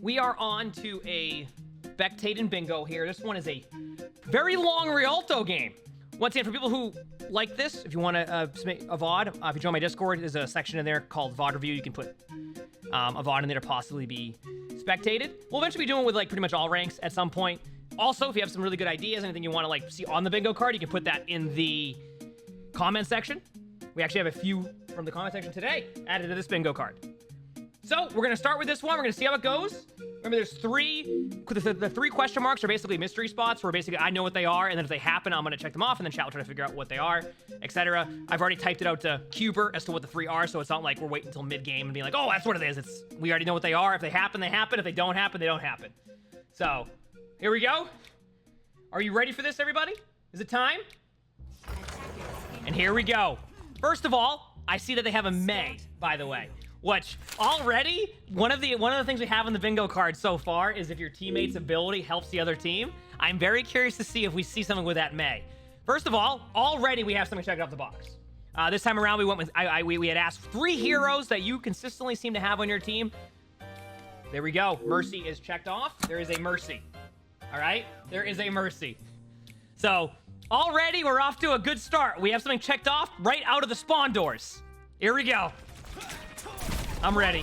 We are on to a Spectating bingo here. This one is a very long Rialto game. Once again, for people who like this, if you want to submit a VOD, if you join my Discord, there's a section in there called VOD Review. You can put a VOD in there to possibly be spectated. We'll eventually be doing it with like pretty much all ranks at some point. Also, if you have some really good ideas, anything you want to like see on the bingo card, you can put that in the comment section. We actually have a few from the comment section today added to this bingo card. So we're gonna start with this one. We're gonna see how it goes. Remember, there's the three question marks are basically mystery spots where basically I know what they are, and then if they happen, I'm gonna check them off, and then chat will try to figure out what they are, etc. I've already typed it out to Cuber as to what the three are, so it's not like we're waiting until mid-game and being like, oh, that's what it is. We already know what they are. If they happen, they happen. If they don't happen, they don't happen. So, here we go. Are you ready for this, everybody? Is it time? And here we go. First of all, I see that they have a May, by the way. Which, already, one of the things we have on the bingo card so far is if your teammate's ability helps the other team. I'm very curious to see if we see something with that May. First of all, already we have something checked off the box. This time around, we went with we had asked 3 heroes that you consistently seem to have on your team. There we go. Mercy is checked off. There is a Mercy. All right? There is a Mercy. So, already we're off to a good start. We have something checked off right out of the spawn doors. Here we go. I'm ready.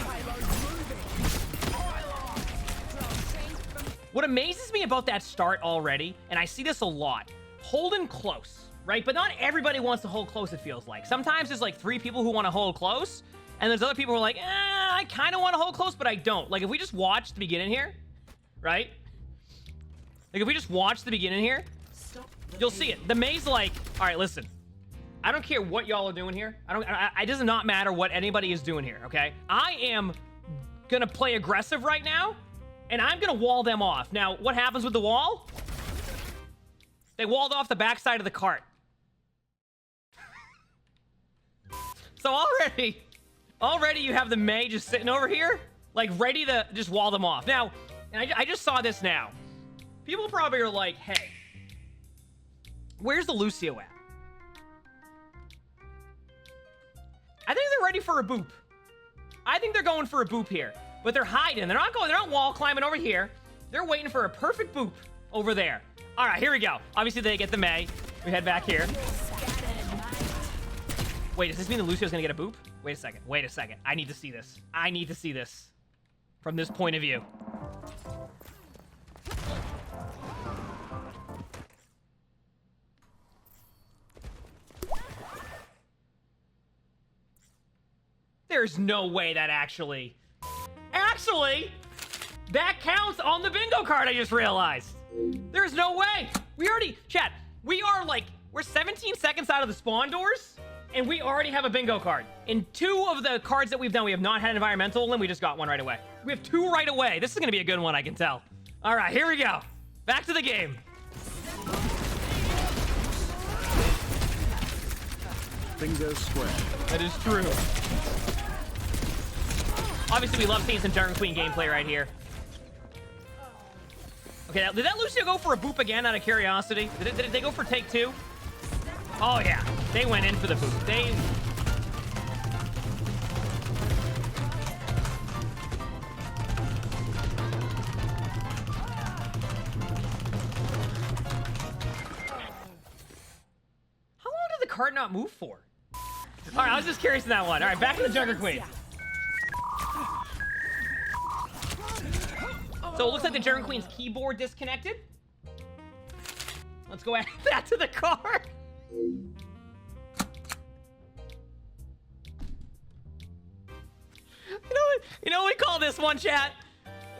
What amazes me about that start already, and I see this a lot, holding close, right? But not everybody wants to hold close, it feels like. Sometimes there's like 3 people who want to hold close, and there's other people who are like, I kind of want to hold close, but I don't. Like, if we just watch the beginning here, right? Like, if we just watch the beginning here, you'll see it. The May's like, all right, listen. I don't care what y'all are doing here. It does not matter what anybody is doing here, okay? I am gonna play aggressive right now, and I'm gonna wall them off. Now, what happens with the wall? They walled off the backside of the cart. So already you have the May just sitting over here, like ready to just wall them off. Now, and I just saw this now. People probably are like, hey, where's the Lucio at? I think they're ready for a boop. I think they're going for a boop here, but they're hiding. They're not wall climbing over here. They're waiting for a perfect boop over there. All right, here we go. Obviously, they get the May. We head back here. Wait, does this mean the Lucio's gonna get a boop? Wait a second. I need to see this. I need to see this from this point of view. There's no way that actually, that counts on the bingo card, I just realized. There's no way. We already, chat, we're 17 seconds out of the spawn doors, and we already have a bingo card. In 2 of the cards that we've done, we have not had environmental, and we just got one right away. We have 2 right away. This is gonna be a good one, I can tell. All right, here we go. Back to the game. Bingo square. That is true. Obviously, we love seeing some Jungle Queen gameplay right here. Okay, did that Lucio go for a boop again out of curiosity? Did they go for take 2? Oh, yeah. They went in for the boop. How long did the cart not move for? All right, I was just curious in that one. All right, back to the Jungle Queen. So it looks like the Jungle Queen's keyboard disconnected. Let's go add that to the card. You know what we call this one, chat?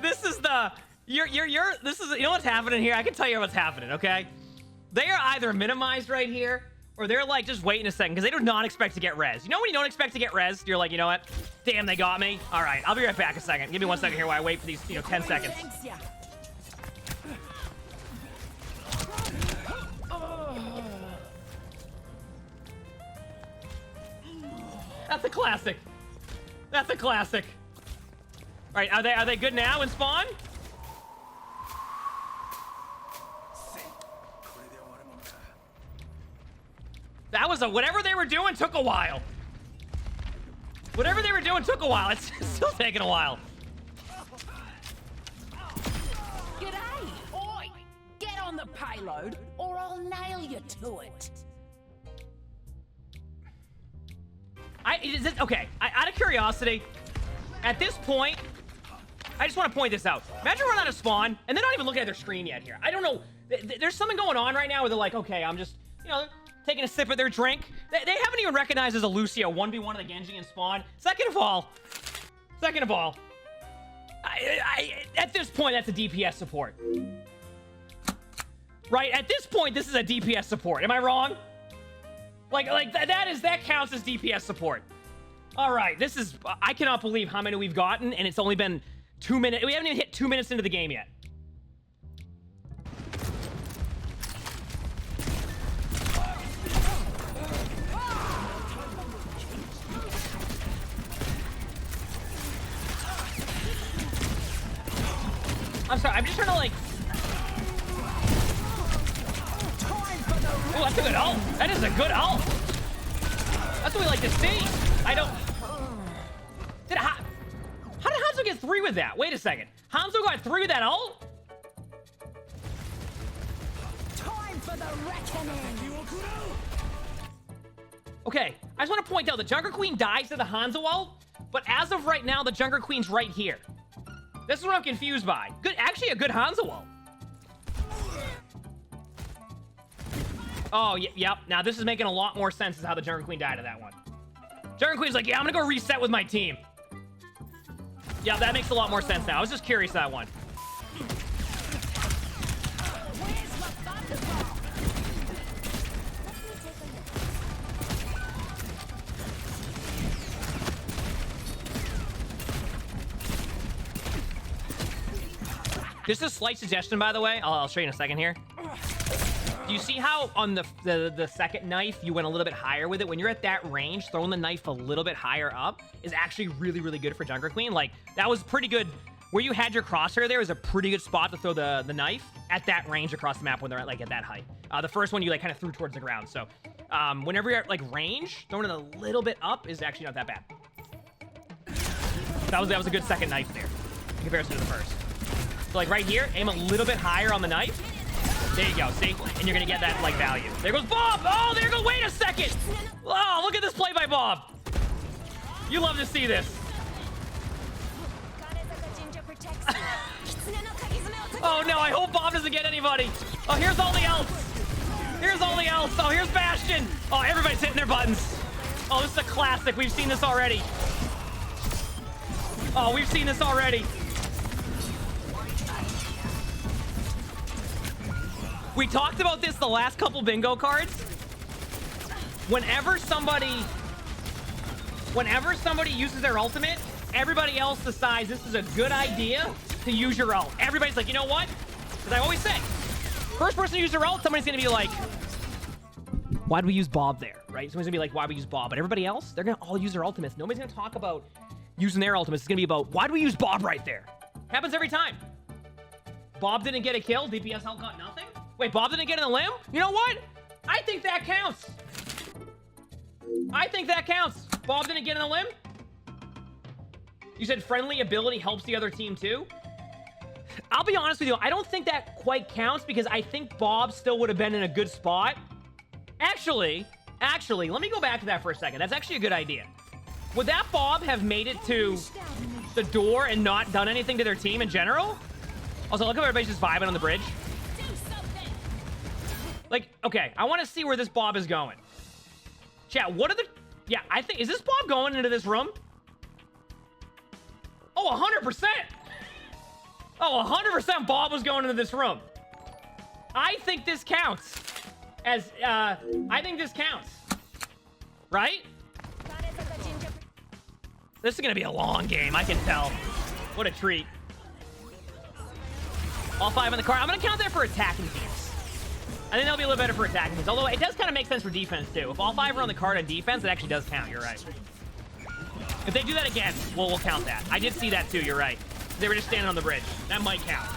This is the you know what's happening here? I can tell you what's happening, okay? They are either minimized right here, or they're like just waiting a second because they do not expect to get res. You know when you don't expect to get res, you're like, you know what? Damn, they got me. All right, I'll be right back a second. Give me 1 second here while I wait for these, 10 seconds. That's a classic. That's a classic. All right, are they good now in spawn? That was whatever they were doing took a while. Whatever they were doing took a while. It's still taking a while. payload, or I'll nail you to it. Okay, out of curiosity, at this point, I just want to point this out. Imagine we're on a spawn, and they're not even looking at their screen yet here. I don't know. There's something going on right now where they're like, okay, I'm just, you know, taking a sip of their drink. They haven't even recognized as a Lucio 1v1 of the Genji in spawn. Second of all, at this point, that's a DPS support. Right? At this point, this is a DPS support. Am I wrong? That counts as DPS support. All right, this is, I cannot believe how many we've gotten, and it's only been 2 minutes. We haven't even hit 2 minutes into the game yet. I'm sorry, I'm just trying to like... Oh, that's a good ult. That is a good ult. That's what we like to see. I don't... How did Hanzo get 3 with that? Wait a second. Hanzo got 3 with that ult? Time for the reckoning. Okay, I just want to point out the Junker Queen dies to the Hanzo ult, but as of right now, the Junker Queen's right here. This is what I'm confused by. Good, actually a good Hanzo ult. Oh, yep. Now this is making a lot more sense as how the Junker Queen died to that one. Junker Queen's like, yeah, I'm gonna go reset with my team. Yeah, that makes a lot more sense now. I was just curious that one. Just a slight suggestion, by the way. I'll show you in a second here. Do you see how on the second knife, you went a little bit higher with it? When you're at that range, throwing the knife a little bit higher up is actually really, really good for Junker Queen. Like, that was pretty good. Where you had your crosshair there is a pretty good spot to throw the knife at that range across the map when they're at, like, at that height. The first one you, like, kind of threw towards the ground. So, whenever you're at, like, range, throwing it a little bit up is actually not that bad. That was a good second knife there in comparison to the first. So, like, right here, aim a little bit higher on the knife. There you go, see? And you're gonna get that, like, value. There goes Bob! Oh, there goes, wait a second! Oh, look at this play by Bob! You love to see this. Oh no, I hope Bob doesn't get anybody. Oh, here's all the ults. Here's all the ults. Oh, here's Bastion. Oh, everybody's hitting their buttons. Oh, this is a classic. We've seen this already. Oh, we've seen this already. We talked about this the last couple bingo cards. Whenever somebody uses their ultimate, everybody else decides this is a good idea to use your ult. Everybody's like, you know what? Because I always say, first person to use their ult, somebody's gonna be like, why'd we use Bob there, right? Somebody's gonna be like, why'd we use Bob? But everybody else, they're gonna all use their ultimates. Nobody's gonna talk about using their ultimates. It's gonna be about, why'd we use Bob right there? Happens every time. Bob didn't get a kill, DPS ult got nothing? Wait, Bob didn't get in the limb? You know what? I think that counts. I think that counts. Bob didn't get in the limb? You said friendly ability helps the other team too? I'll be honest with you, I don't think that quite counts because I think Bob still would have been in a good spot. Actually, let me go back to that for a second. That's actually a good idea. Would that Bob have made it to the door and not done anything to their team in general? Also, look how everybody's just vibing on the bridge. Like, okay, I want to see where this Bob is going. Chat, what are the... Yeah, I think... Is this Bob going into this room? Oh, 100%! Oh, 100% Bob was going into this room. I think this counts. As, I think this counts. Right? This is gonna be a long game, I can tell. What a treat. All 5 on the card. I'm gonna count that for attacking teams. I think that'll be a little better for attacking teams. Although it does kind of make sense for defense too. If all 5 are on the card on defense, it actually does count. You're right. If they do that again, we'll count that. I did see that too. You're right. They were just standing on the bridge. That might count.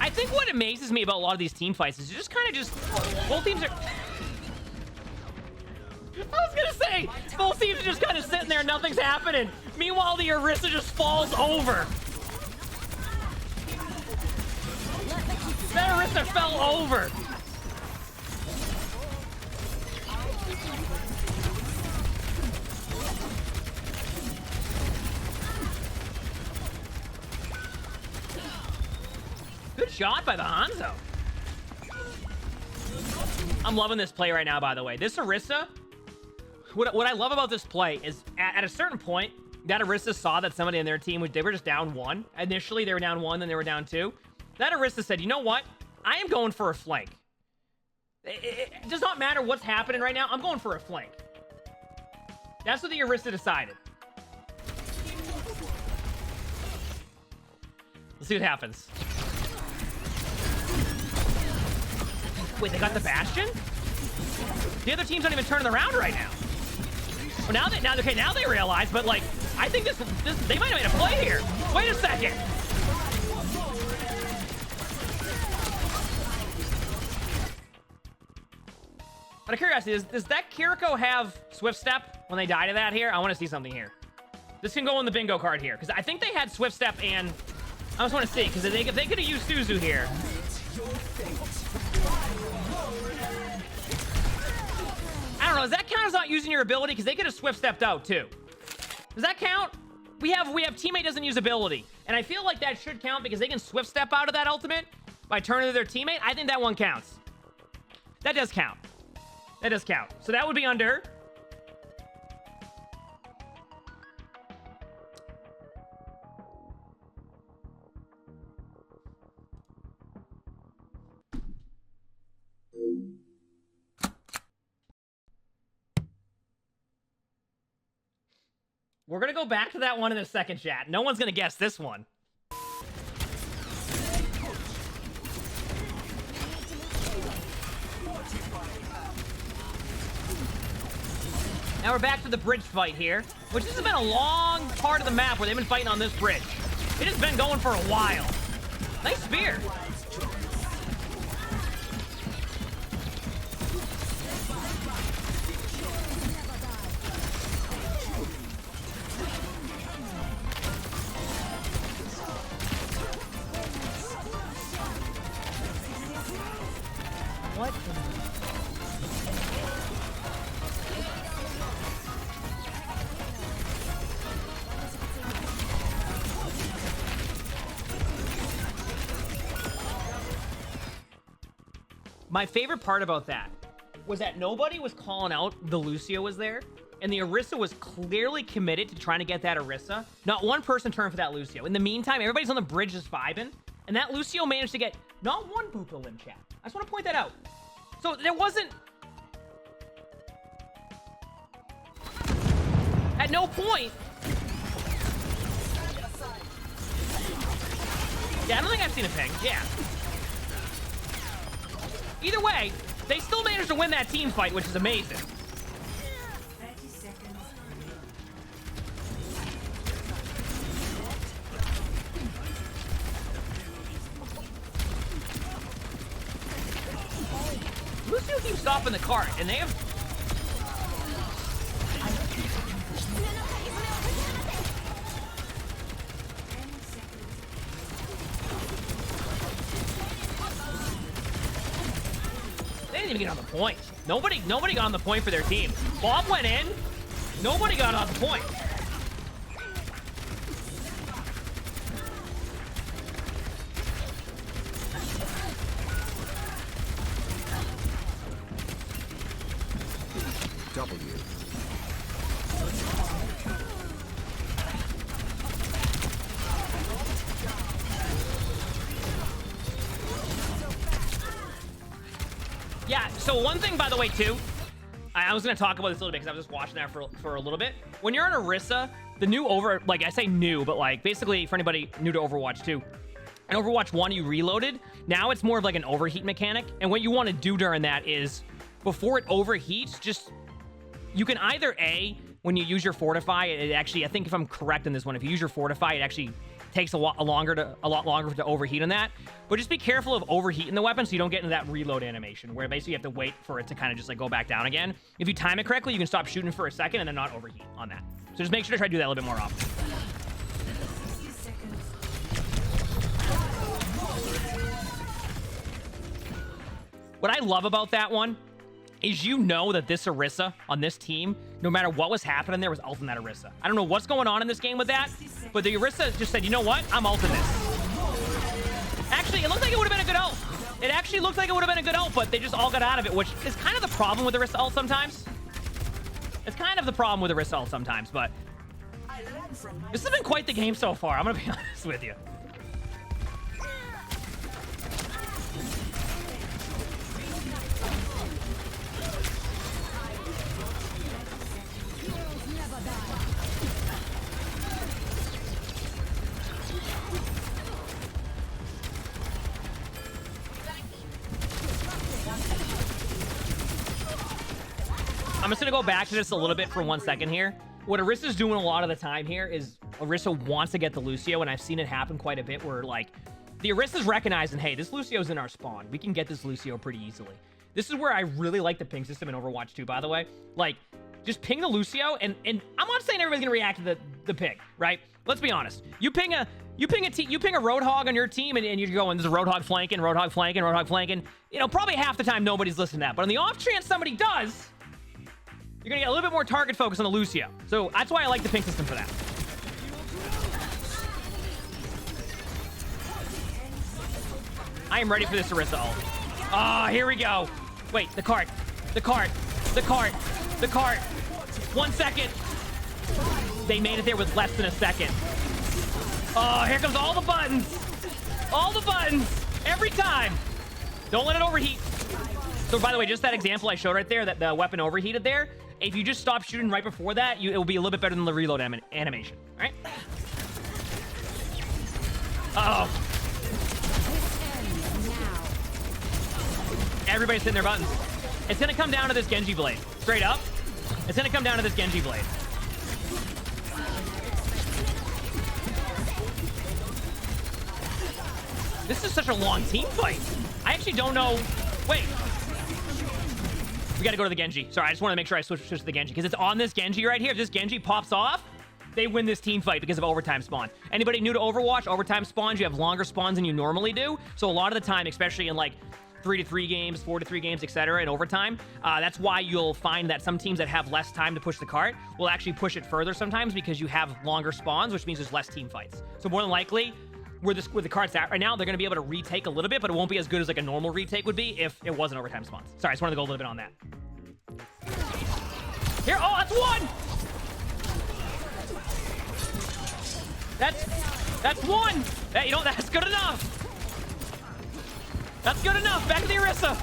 I think what amazes me about a lot of these team fights is just kind of both teams are... was gonna say, both teams are just kind of sitting there, nothing's happening. Meanwhile, the Orisa just falls over. That Orisa fell over. Good shot by the Hanzo. I'm loving this play right now, by the way. This Orisa, what I love about this play is at a certain point, that Orisa saw that somebody in their team, they were just down 1. Initially, they were down 1, then they were down 2. That Orisa said, you know what? I am going for a flank. It does not matter what's happening right now. I'm going for a flank. That's what the Orisa decided. Let's see what happens. Wait, they got the Bastion? The other teams aren't even turning around right now. Well, now they realize, but like, I think this they might have made a play here. Wait a second. Out of curiosity, does that Kiriko have Swift Step when they die to that here? I want to see something here. This can go in the bingo card here, because I think they had Swift Step and... I just want to see, because if they could have used Suzu here. I don't know, does that count as not using your ability? Because they could have Swift Stepped out, too. Does that count? We have teammate doesn't use ability. And I feel like that should count because they can Swift Step out of that ultimate by turning to their teammate. I think that one counts. That does count. That does count. So that would be under. We're going to go back to that one in a second, chat. No one's going to guess this one. Now we're back to the bridge fight here, which has been a long part of the map where they've been fighting on this bridge. It has been going for a while. Nice spear. What? My favorite part about that was that nobody was calling out the Lucio was there, and the Orisa was clearly committed to trying to get that Orisa. Not one person turned for that Lucio. In the meantime, everybody's on the bridge just vibing, and that Lucio managed to get not one Buko Lim chat. I just want to point that out. So there wasn't... At no point... Yeah, I don't think I've seen a ping. Yeah. Either way, they still managed to win that team fight, which is amazing. 30 seconds. Lucio keeps stopping the cart, and they have... They didn't even get on the point. Nobody got on the point for their team. Bob went in. Nobody got on the point. W. Yeah, so one thing, by the way, too, I was going to talk about this a little bit because I was just watching that for a little bit. When you're in Orisa, the new like, I say new, but like, basically, for anybody new to Overwatch 2, in Overwatch 1, you reloaded. Now it's more of like an overheat mechanic. And what you want to do during that is, before it overheats, just, you can either, A, when you use your Fortify, it actually, I think if I'm correct in this one, if you use your Fortify, it actually takes a lot longer to overheat on that. But just be careful of overheating the weapon so you don't get into that reload animation where basically you have to wait for it to kind of just like go back down again. If you time it correctly, you can stop shooting for a second and then not overheat on that. So just make sure to try to do that a little bit more often. What I love about that one is you know that this Orisa on this team, no matter what was happening, there was ult in that Orisa. I don't know what's going on in this game with that, but the Orisa just said, you know what? I'm ulting this. Actually, it looked like it would have been a good ult. It actually looked like it would have been a good ult, but they just all got out of it, which is kind of the problem with Orisa ult sometimes. It's kind of the problem with Orisa ult sometimes, but this has been quite the game so far. I'm going to be honest with you. I'm just going to go back to this a little bit for 1 second here. What Orisa's doing a lot of the time here is Orisa wants to get the Lucio, and I've seen it happen quite a bit where, like, the Orisa's recognizing, hey, this Lucio's in our spawn. We can get this Lucio pretty easily. This is where I really like the ping system in Overwatch 2, by the way. Like, just ping the Lucio, and I'm not saying everybody's going to react to the ping, right? Let's be honest. You ping a Roadhog on your team, and you're going, there's a Roadhog flanking, Roadhog flanking, Roadhog flanking. You know, probably half the time nobody's listening to that. But on the off chance somebody does, you're gonna get a little bit more target focus on the Lucio. So that's why I like the ping system for that. I am ready for this Orisa ult. Ah, here we go. Wait, the cart. 1 second. They made it there with less than a second. Oh, here comes all the buttons. All the buttons. Every time. Don't let it overheat. So by the way, just that example I showed right there, that the weapon overheated there, if you just stop shooting right before that, it will be a little bit better than the reload animation. All right? Uh-oh. Everybody's hitting their buttons. It's going to come down to this Genji blade. Straight up. It's going to come down to this Genji blade. This is such a long team fight. I actually don't know. Wait. We got to go to the Genji. Sorry, I just want to make sure I switch to the Genji because it's on this Genji right here. If this Genji pops off, they win this team fight because of overtime spawn. Anybody new to Overwatch, overtime spawns, you have longer spawns than you normally do. So a lot of the time, especially in like 3-3 games, 4-3 games, etc. in overtime, that's why you'll find that some teams that have less time to push the cart will actually push it further sometimes because you have longer spawns, which means there's less team fights. So more than likely, where the cart's at right now, they're going to be able to retake a little bit, but it won't be as good as like a normal retake would be if it wasn't overtime spawns. Sorry, I just wanted to go a little bit on that. Here, oh, that's one! That's one! Hey, you know, that's good enough! That's good enough! Back to the Orisa!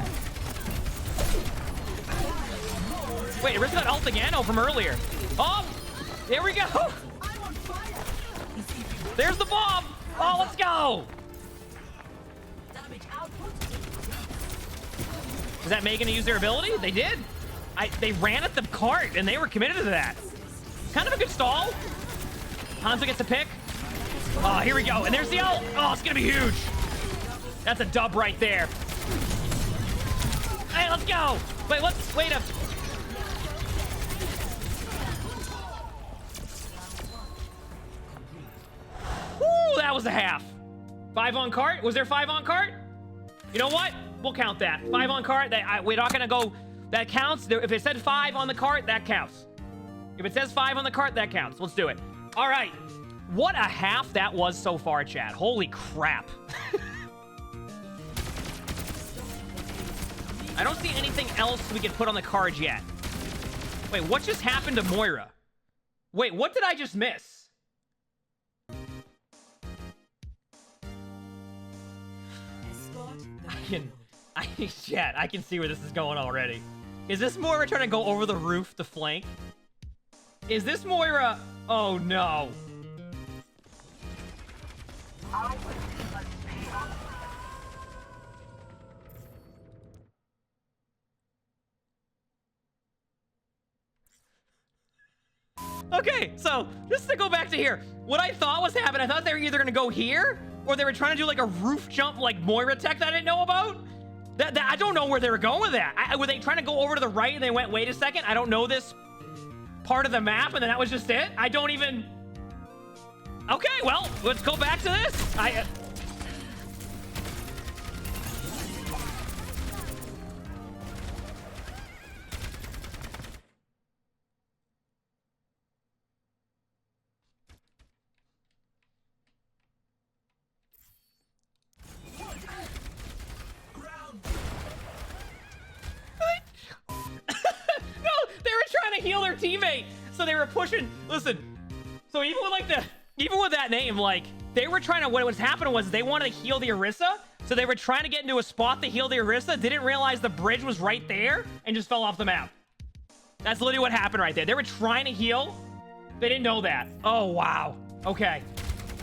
Wait, Orisa got ult again? Oh, from earlier. Oh! There we go! There's the bomb! Oh, let's go! Is that Megan to use their ability? They did. They ran at the cart, and they were committed to that. Kind of a good stall. Hanzo gets a pick. Oh, here we go. And there's the ult. Oh, it's going to be huge. That's a dub right there. Hey, let's go. Wait, wait a... Woo, that was a half. 5 on cart? Was there 5 on cart? You know what? We'll count that. 5 on cart. We're not going to go... That counts. If it said 5 on the cart, that counts. If it says 5 on the cart, that counts. Let's do it. All right. What a half that was so far, chat. Holy crap. I don't see anything else we can put on the cards yet. Wait, what just happened to Moira? Wait, what did I just miss? Chat, I can see where this is going already. Is this Moira trying to go over the roof to flank? Is this Moira? Oh no. Okay, so just to go back to here, what I thought was happening, I thought they were either gonna go here or they were trying to do like a roof jump, like Moira tech that I didn't know about. That I don't know where they were going with that. Were they trying to go over to the right and they went, wait a second, I don't know this part of the map, and then that was just it? I don't even... Okay, well, let's go back to this. Heal their teammate, so they were pushing. Listen, so even with that name, like they were trying to. What was happening was they wanted to heal the Orisa, so they were trying to get into a spot to heal the Orisa. Didn't realize the bridge was right there and just fell off the map. That's literally what happened right there. They were trying to heal. They didn't know that. Oh wow. Okay.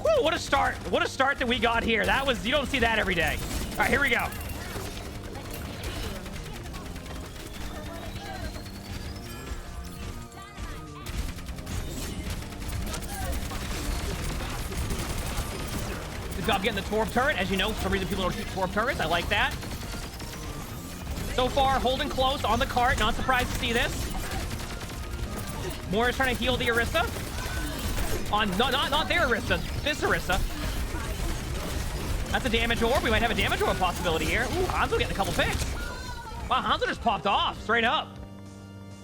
Whew, what a start! What a start that we got here. That was, you don't see that every day. All right, here we go. Good job getting the Torb turret. As you know, for some reason people don't shoot Torb turrets. I like that. So far, holding close on the cart. Not surprised to see this. Moira's trying to heal the Orisa. On not their Orisa, this Orisa. That's a damage orb. We might have a damage orb possibility here. Ooh, Hanzo getting a couple picks. Wow, Hanzo just popped off straight up.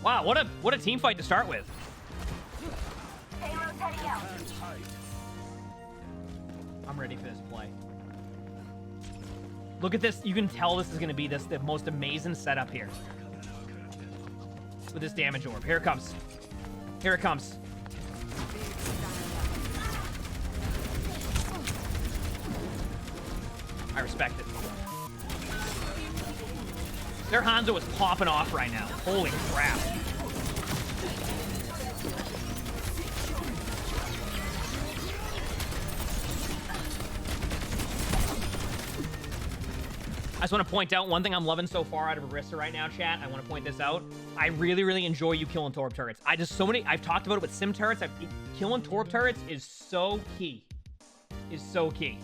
Wow, what a team fight to start with. I'm ready for this play. Look at this. You can tell this is going to be the most amazing setup here. With this damage orb. Here it comes. Here it comes. I respect it. Their Hanzo is popping off right now. Holy crap. I just want to point out one thing I'm loving so far out of Orisa right now, chat. I want to point this out. I really, really enjoy you killing Torb turrets. I've talked about it with Sim turrets. Killing Torb turrets is so key. Is so key.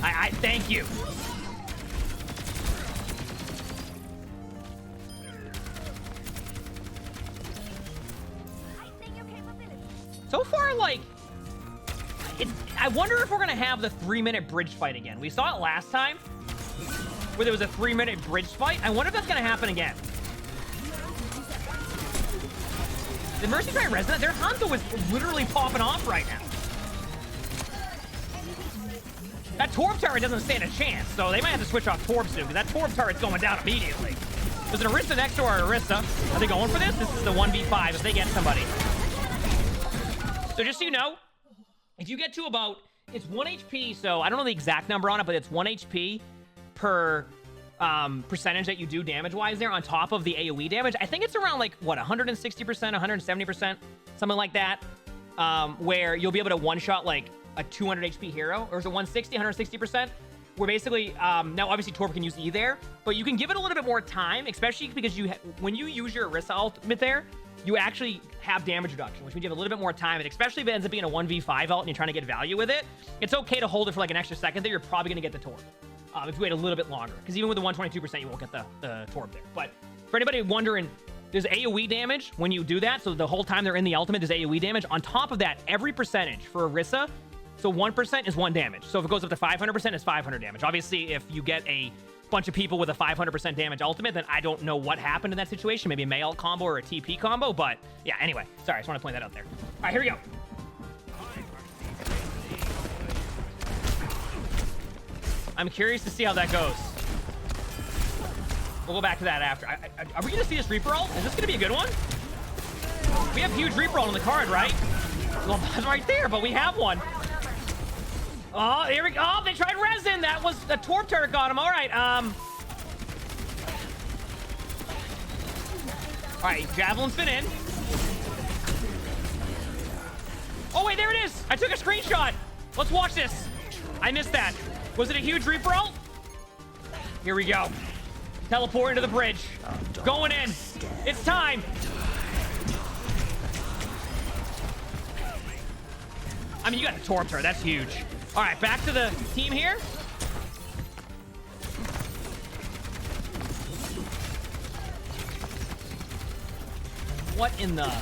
I thank you. So far, like, I wonder if we're gonna have the 3-minute bridge fight again. We saw it last time, where there was a 3-minute bridge fight. I wonder if that's gonna happen again. Did Mercy try Resident? Their Hanzo was literally popping off right now. That Torb turret doesn't stand a chance, so they might have to switch off Torb soon, because that Torb turret's going down immediately. There's an Orisa next to our Orisa. Are they going for this? This is the 1v5 if they get somebody. So just so you know, if you get to about, it's 1 HP, so I don't know the exact number on it, but it's 1 HP per percentage that you do damage-wise there on top of the AoE damage. I think it's around, like, what, 160%, 170%, something like that, where you'll be able to one-shot, like, a 200 HP hero, or is it 160, 160%? Where basically, now obviously Torb can use E there, but you can give it a little bit more time, especially because when you use your Orisa ultimate there, you actually have damage reduction, which means you have a little bit more time, and especially if it ends up being a 1v5 ult and you're trying to get value with it, it's okay to hold it for like an extra second there. You're probably going to get the Torb if you wait a little bit longer, because even with the 122%, you won't get the Torb there. But for anybody wondering, there's AoE damage when you do that, so the whole time they're in the ultimate, there's AoE damage. On top of that, every percentage for Orisa, so 1% is 1 damage. So if it goes up to 500%, it's 500 damage. Obviously, if you get a bunch of people with a 500% damage ultimate, then I don't know what happened in that situation. Maybe a May ult combo or a TP combo, but yeah, anyway. Sorry, I just want to point that out there. All right, here we go. I'm curious to see how that goes. We'll go back to that after. Are we going to see this Reaper ult? Is this going to be a good one? We have huge Reaper ult on the card, right? Well, that's right there, but we have one. Oh, here we go. Oh, they tried resin. That was the Torb turret got him. All right. All right, Javelin's been in. Oh, wait, there it is. I took a screenshot. Let's watch this. I missed that. Was it a huge Reaper ult? Here we go. Teleport into the bridge. Going in. It's time. I mean, you got the Torb turret. That's huge. All right, back to the team here. What in the...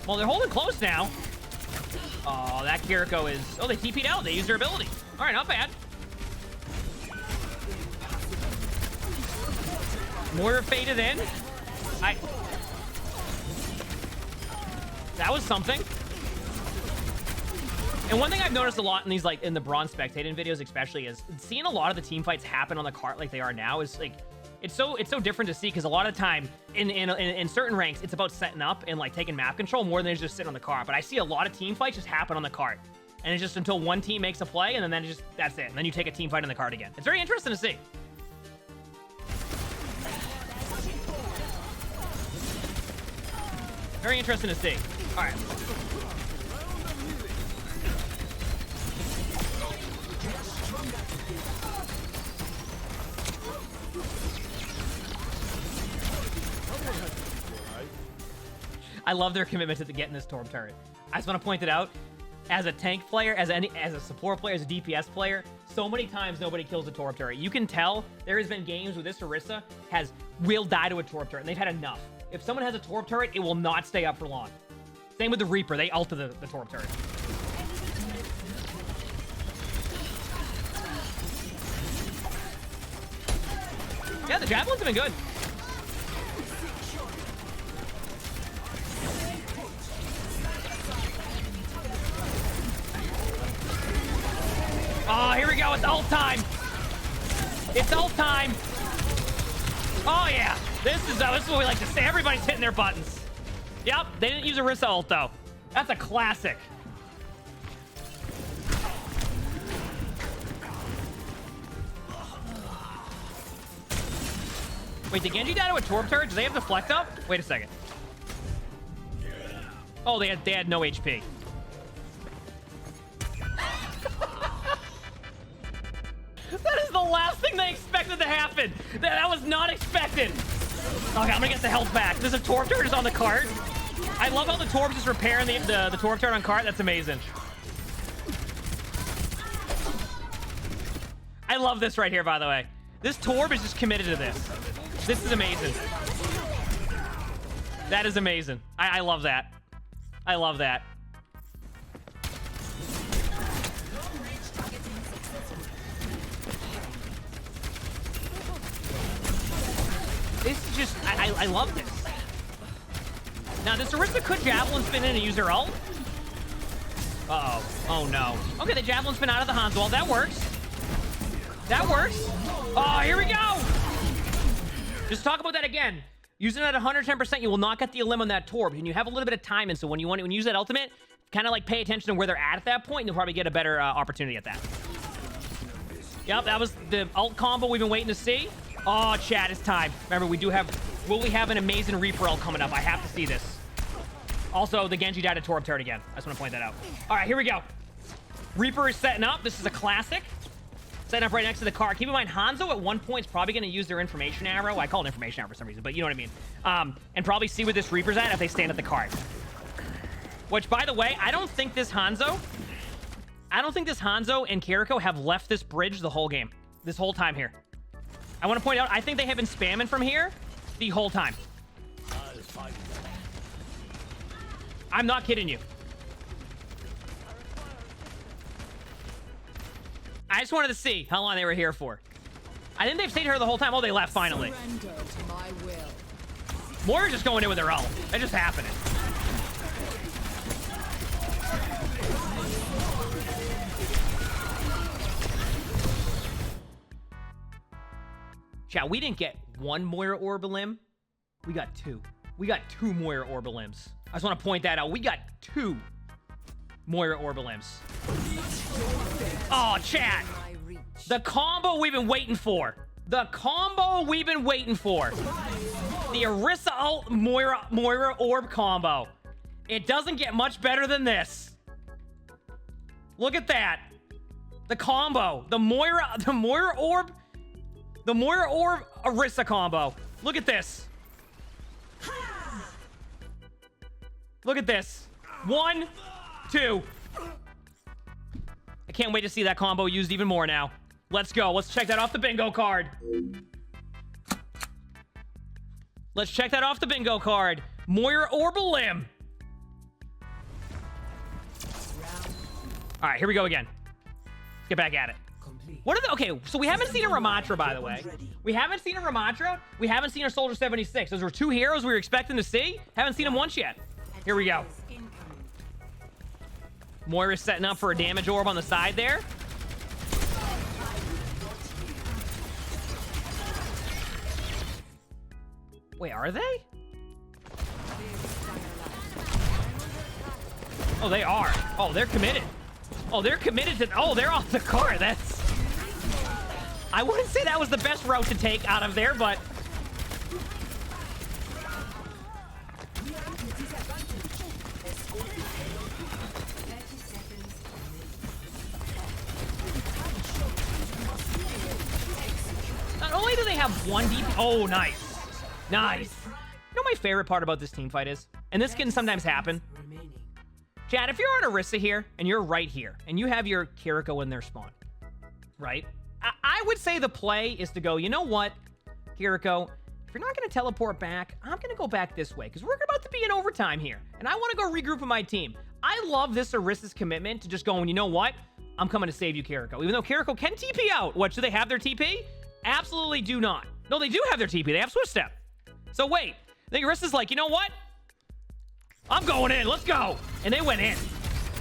Well, they're holding close now. Oh, that Kiriko is... Oh, they TP'd out. They used their ability. All right, not bad. Moira faded in. That was something. And one thing I've noticed a lot in these, like, in the bronze spectating videos especially, is seeing a lot of the team fights happen on the cart like they are now is, like, it's so different to see, because a lot of the time in certain ranks, it's about setting up and, like, taking map control more than just sitting on the cart. But I see a lot of team fights just happen on the cart. And it's just until one team makes a play, and then that's it. And then you take a team fight on the cart again. It's very interesting to see. Very interesting to see. All right. I love their commitment to getting this Torb turret. I just want to point it out. As a tank player, as a support player, as a DPS player, so many times nobody kills a Torb turret. You can tell there has been games where this Orisa will die to a Torb turret, and they've had enough. If someone has a Torb turret, it will not stay up for long. Same with the Reaper. They ulted the Torb turret. Yeah, the Javelins have been good. Oh, here we go. It's ult time. It's ult time. Oh, yeah. This is what we like to say. Everybody's hitting their buttons. Yep, they didn't use Orisa ult, though. That's a classic. Wait, did Genji die to a Torb turret? Do they have deflect up? Wait a second. Oh, they had no HP. That is the last thing they expected to happen. That was not expected. Okay, I'm gonna get the health back. There's a Torb turret on the cart. I love how the Torb's just repairing the Torb turret on cart. That's amazing. I love this right here, by the way. This Torb is just committed to this. This is amazing. That is amazing. I love that. I love that. This is just, I love this. Now, this Orisa could Javelin spin in and use her ult. Uh-oh. Oh, no. Okay, the Javelin spin out of the Hanzo ult. That works. That works. Oh, here we go. Just talk about that again. Using it at 110%, you will not get the elim on that Torb. And you have a little bit of time, and so when you use that ultimate, kind of like pay attention to where they're at that point, and you'll probably get a better opportunity at that. Yep, that was the ult combo we've been waiting to see. Oh, chat, it's time. Remember, will we have an amazing Reaper ult coming up? I have to see this. Also, the Genji died to Torb turret again. I just want to point that out. All right, here we go. Reaper is setting up. This is a classic. Setting up right next to the car. Keep in mind, Hanzo at one point is probably going to use their information arrow. I call it information arrow for some reason, but you know what I mean. And probably see where this Reaper's at if they stand at the cart. Which, by the way, I don't think this Hanzo and Kiriko have left this bridge the whole game. This whole time here. I want to point out, I think they have been spamming from here the whole time. I'm not kidding you. I just wanted to see how long they were here for. I think they've stayed here the whole time. Oh, they left finally. Moira's just going in with her ult. It's just happening. Chat, we didn't get one Moira Orb-a-Limb. We got two. We got two Moira Orb-a-Limbs. I just want to point that out. We got two Moira Orb-a-Limbs. Oh, chat. The combo we've been waiting for. The combo we've been waiting for. The Orisa ult Moira Orb combo. It doesn't get much better than this. Look at that. The combo. The Moira Orb The Moira or Orisa combo. Look at this. Look at this. 1, 2. I can't wait to see that combo used even more now. Let's go. Let's check that off the bingo card. Let's check that off the bingo card. Moira Orbital Limb. All right, here we go again. Let's get back at it. What are the... Okay, so we haven't seen a Ramatra, by the way. We haven't seen a Ramatra. We haven't seen a Soldier 76. Those were 2 heroes we were expecting to see. Haven't seen them once yet. Here we go. Moira's setting up for a damage orb on the side there. Wait, are they? Oh, they are. Oh, they're committed. Oh, they're committed to... Oh, they're off the cart. That's... I wouldn't say that was the best route to take out of there, but... Not only do they have 1 DP... Oh, nice. Nice. You know what my favorite part about this team fight is? And this can sometimes happen. Chad, if you're on Orisa here, and you're right here, and you have your Kiriko in their spawn, right? I would say the play is to go, you know what, Kiriko, if you're not going to teleport back, I'm going to go back this way, because we're about to be in overtime here, and I want to go regroup with my team. I love this Orisa's commitment to just going, you know what, I'm coming to save you, Kiriko. Even though Kiriko can TP out. What, do they have their TP? Absolutely do not. No, they do have their TP. They have Swift Step. So wait, I think Orisa's like, you know what? I'm going in. Let's go. And they went in.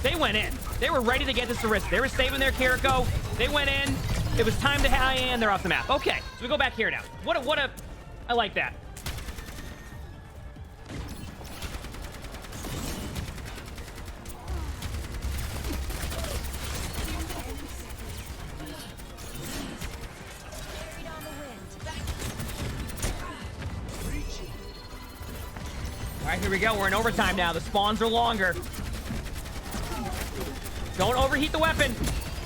They went in. They were ready to get this Orisa. They were saving their Kiriko. They went in. It was time to high and they're off the map. Okay, so we go back here now. What a, I like that. All right, here we go. We're in overtime now. The spawns are longer. Don't overheat the weapon.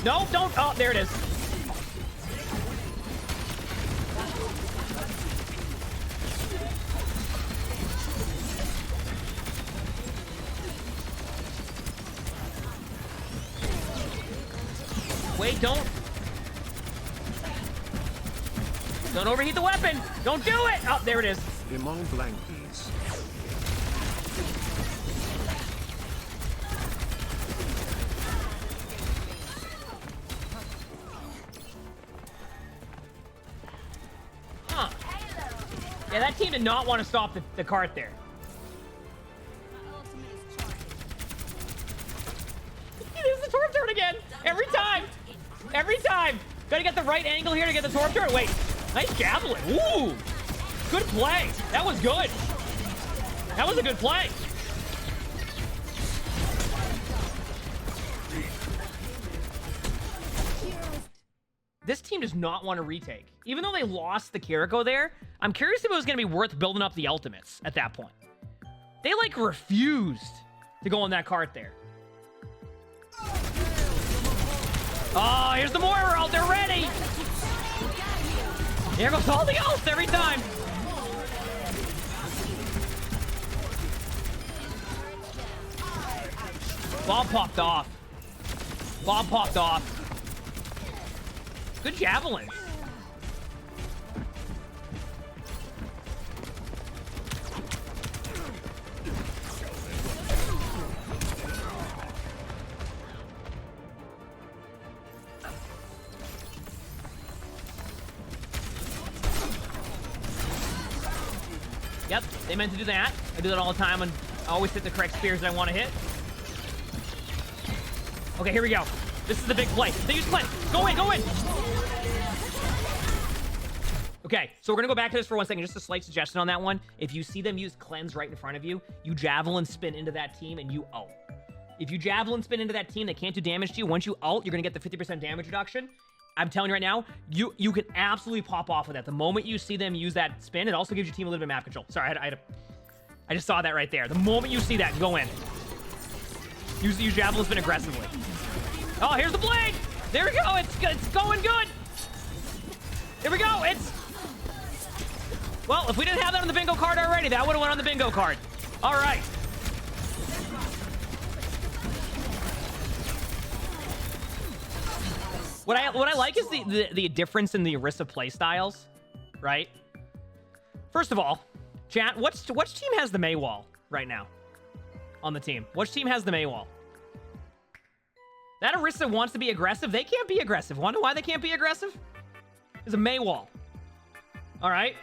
No, don't. Oh, there it is. Wait, don't overheat the weapon. Don't do it. Oh, there it is. Emongg blankies. Yeah, that team did not want to stop the cart there. There's the Torp turret again. Every time. Every time. Gotta get the right angle here to get the Torp turret. Wait. Nice javelin. Ooh. Good play. That was good. That was a good play. This team does not want to retake. Even though they lost the Kiriko there, I'm curious if it was going to be worth building up the ultimates at that point. They, like, refused to go on that cart there. Oh, here's the Moira ult. They're ready. Here goes all the ults every time. Bob popped off. Bob popped off. Good javelin. Yep, they meant to do that. I do that all the time and I always hit the correct spears that I want to hit. Okay, here we go. This is the big play. They use cleanse. Go in, go in. Okay, so we're gonna go back to this for 1 second. Just a slight suggestion on that one. If you see them use cleanse right in front of you, you javelin spin into that team and you ult. If you javelin spin into that team, they can't do damage to you. Once you ult, you're gonna get the 50% damage reduction. I'm telling you right now, you can absolutely pop off with that. The moment you see them use that spin, it also gives your team a little bit of map control. Sorry, I just saw that right there. The moment you see that, go in. Use javelin spin aggressively. Oh, here's the blade. There we go. It's going good. Here we go. It's Well, if we didn't have that on the bingo card already, that would have went on the bingo card. All right. What I like is the difference in the Orisa playstyles, right? First of all, chat, which team has the Mei wall right now on the team? Which team has the Mei wall? That Orisa wants to be aggressive. They can't be aggressive. Wonder why they can't be aggressive? There's a Mei wall. All right.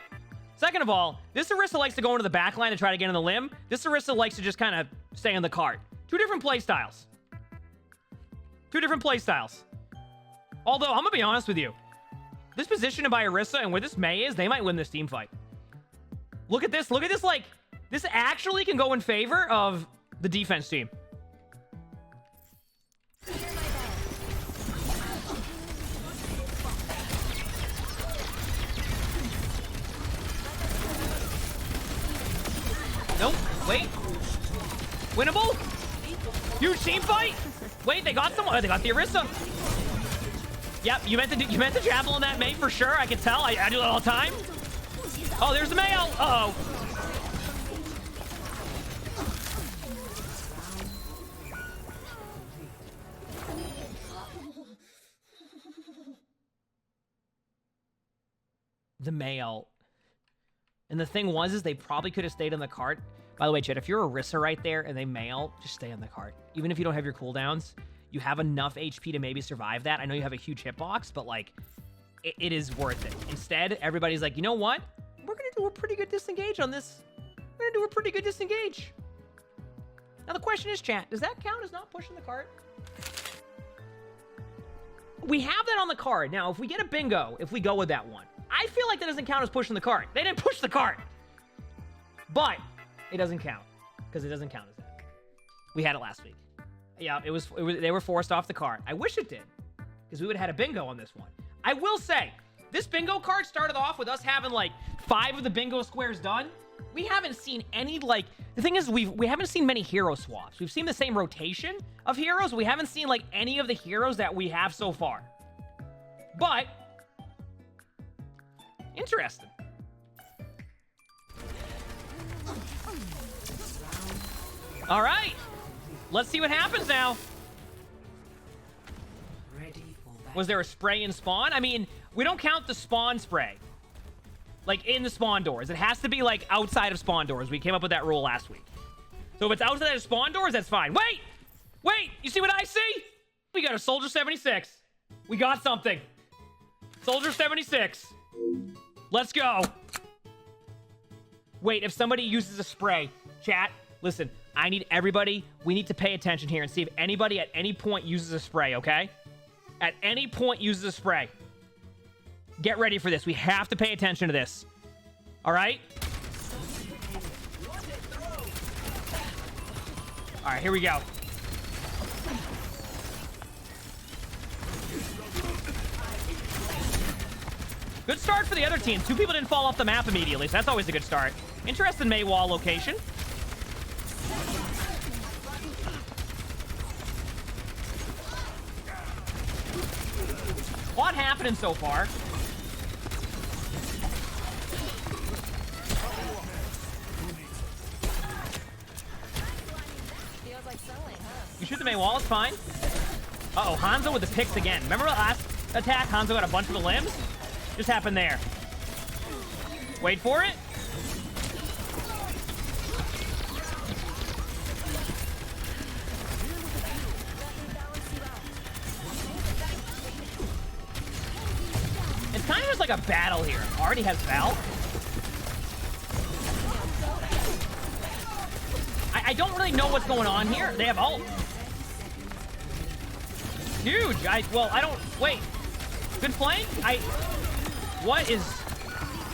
Second of all, this Orisa likes to go into the back line to try to get in the limb. This Orisa likes to just kind of stay on the cart. Two different play styles. Two different play styles. Although, I'm going to be honest with you. This position by Orisa and where this Mei is, they might win this team fight. Look at this. Look at this. Like, this actually can go in favor of the defense team. Nope. Wait. Winnable? Huge team fight? Wait, they got someone. They got the Orisa. Yep, you meant to javelin that Mei for sure. I can tell. I do that all the time. Oh, there's the Mei. Uh-oh. The Mei ult. And the thing was, is they probably could have stayed on the cart. By the way, chat, if you're Orisa right there and they Mei ult, just stay on the cart. Even if you don't have your cooldowns, you have enough HP to maybe survive that. I know you have a huge hitbox, but like, it is worth it. Instead, everybody's like, you know what? We're going to do a pretty good disengage on this. We're going to do a pretty good disengage. Now the question is, chat, does that count as not pushing the cart? We have that on the card. Now, if we get a bingo, if we go with that one, I feel like that doesn't count as pushing the cart. They didn't push the cart. But it doesn't count because it doesn't count as that. We had it last week. Yeah, it was they were forced off the cart. I wish it did because we would have had a bingo on this one. I will say, this bingo card started off with us having like 5 of the bingo squares done. We haven't seen any, like, the thing is we haven't seen many hero swaps. We've seen the same rotation of heroes. We haven't seen like any of the heroes that we have so far. But interesting. All right. Let's see what happens now. Was there a spray in spawn? I mean, we don't count the spawn spray. Like, in the spawn doors. It has to be, like, outside of spawn doors. We came up with that rule last week. So if it's outside of spawn doors, that's fine. Wait! Wait! You see what I see? We got a Soldier 76. We got something. Soldier 76. Let's go. Wait, if somebody uses a spray, chat, listen, I need everybody, we need to pay attention here and see if anybody at any point uses a spray, okay? At any point uses a spray. Get ready for this. We have to pay attention to this. All right? All right, here we go. Good start for the other team. 2 people didn't fall off the map immediately, so that's always a good start. Interesting Mei wall location. A lot happening so far. You shoot the Mei wall, it's fine. Uh-oh, Hanzo with the picks again. Remember the last attack? Hanzo got a bunch of the limbs? Just happened there. Wait for it. It's kind of just like a battle here. Already has Val. I don't really know what's going on here. They have ult. Huge. Well, I don't... Wait. Good flank? What is...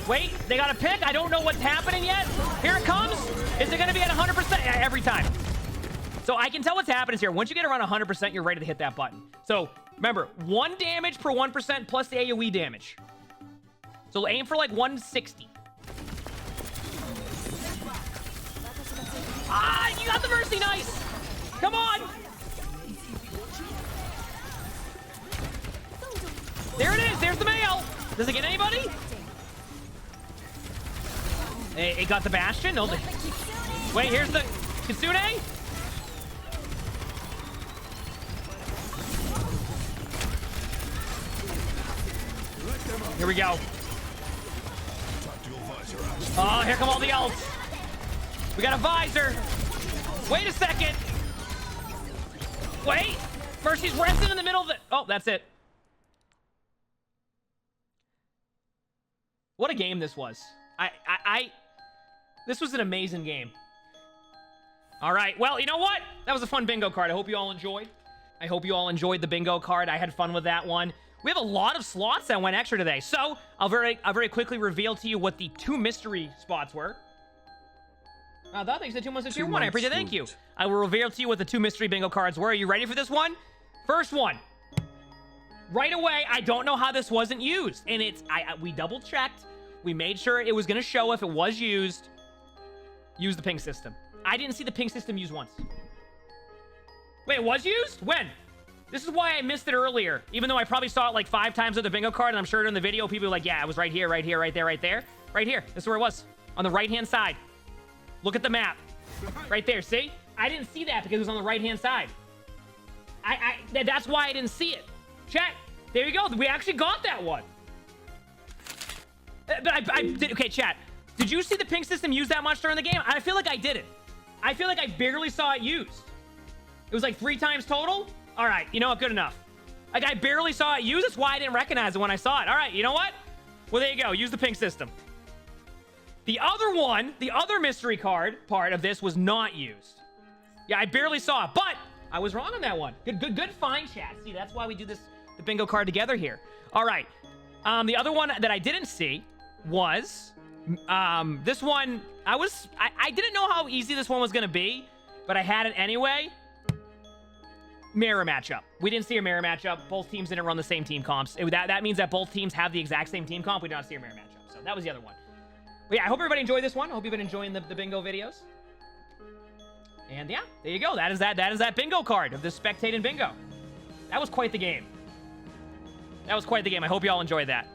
Wait, they got a pick? I don't know what's happening yet. Here it comes. Is it going to be at 100%? Every time. So I can tell what's happening here. Once you get around 100%, you're ready to hit that button. So remember, 1 damage per 1% plus the AoE damage. So aim for like 160. Ah, you got the Mercy. Nice. Come on. There it is. There's the mail. Does it get anybody? It got the Bastion. No, wait, here's the Kitsune. Here we go. Oh, here come all the ults. We got a visor. Wait a second. Wait. Mercy's resting in the middle of the... Oh, that's it. What a game this was. This was an amazing game. All right. Well, you know what? That was a fun bingo card. I hope you all enjoyed. I hope you all enjoyed the bingo card. I had fun with that one. We have a lot of slots that went extra today. So I'll very quickly reveal to you what the 2 mystery spots were. That thanks to 2 months of tier 1. I appreciate it. Thank you. I will reveal to you what the 2 mystery bingo cards were. Are you ready for this one? First one. Right away, I don't know how this wasn't used. And we double checked. We made sure it was going to show if it was used. Use the ping system. I didn't see the ping system used once. Wait, it was used? When? This is why I missed it earlier. Even though I probably saw it like 5 times on the bingo card, and I'm sure in the video, people were like, yeah, it was right here, right here, right there, right there. Right here. This is where it was. On the right-hand side. Look at the map. Right there, see? I didn't see that because it was on the right-hand side. That's why I didn't see it. Chat. There you go. We actually got that one. But I did. Okay, chat. Did you see the ping system used that much during the game? I feel like I didn't. I feel like I barely saw it used. It was like 3 times total. All right, you know what? Good enough. Like, I barely saw it used. That's why I didn't recognize it when I saw it. All right, you know what? Well, there you go. Use the ping system. The other one, the other mystery card part of this was not used. Yeah, I barely saw it, but I was wrong on that one. Good find, chat. See, that's why we do this, the bingo card together here. All right. The other one that I didn't see was this one. I didn't know how easy this one was going to be, but I had it anyway. Mirror matchup. We didn't see a mirror matchup. Both teams didn't run the same team comps. That means that both teams have the exact same team comp. We did not see a mirror matchup. So that was the other one. But yeah, I hope everybody enjoyed this one. I hope you've been enjoying the bingo videos. And yeah, there you go. That is that bingo card of the Spectating bingo. That was quite the game. That was quite the game. I hope you all enjoyed that.